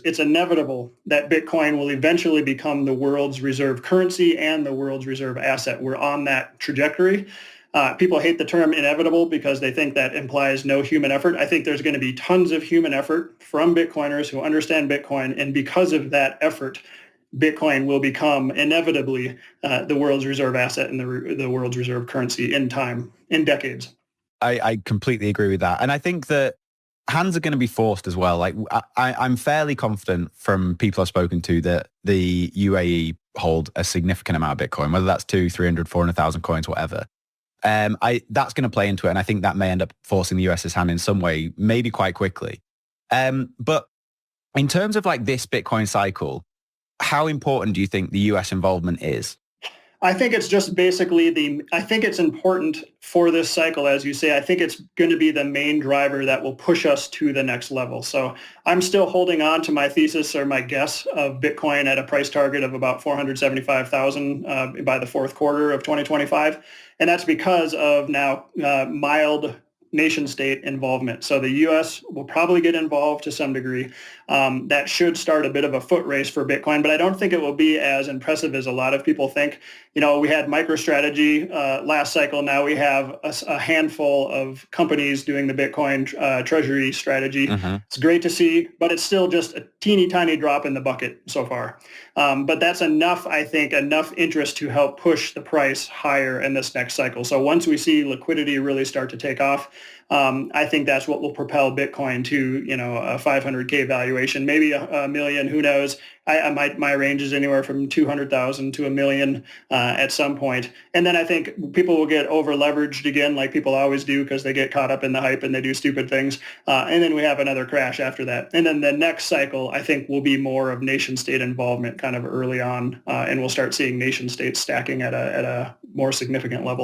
It's inevitable that Bitcoin will eventually become the world's reserve currency and the world's reserve asset. We're on that trajectory. People hate the term inevitable because they think that implies no human effort. I think there's going to be tons of human effort from Bitcoiners who understand Bitcoin, and because of that effort, Bitcoin will become inevitably the world's reserve asset and the world's reserve currency in time, in decades. I completely agree with that. And I think that hands are going to be forced as well. Like I'm fairly confident from people I've spoken to that the UAE hold a significant amount of Bitcoin, whether that's 200, 300, 400,000 coins, whatever. That's going to play into it. And I think that may end up forcing the US's hand in some way, maybe quite quickly. But in terms of like this Bitcoin cycle, how important do you think the US involvement is? I think it's just basically I think it's important for this cycle, as you say. I think it's going to be the main driver that will push us to the next level. So I'm still holding on to my thesis or my guess of Bitcoin at a price target of about 475,000 by the fourth quarter of 2025. And that's because of now mild nation state involvement. So the U.S. will probably get involved to some degree. That should start a bit of a foot race for Bitcoin, but I don't think it will be as impressive as a lot of people think. You know, we had MicroStrategy last cycle. Now we have a handful of companies doing the Bitcoin treasury strategy. Mm-hmm. It's great to see, but it's still just a teeny tiny drop in the bucket so far. But that's enough, I think, enough interest to help push the price higher in this next cycle. So once we see liquidity really start to take off, I think that's what will propel Bitcoin to, you know, a 500K valuation, maybe a million, who knows. My range is anywhere from 200,000 to a million at some point. And then I think people will get over leveraged again, like people always do, because they get caught up in the hype and they do stupid things. And then we have another crash after that. And then the next cycle, I think, will be more of nation state involvement kind of early on. And we'll start seeing nation states stacking at a more significant level.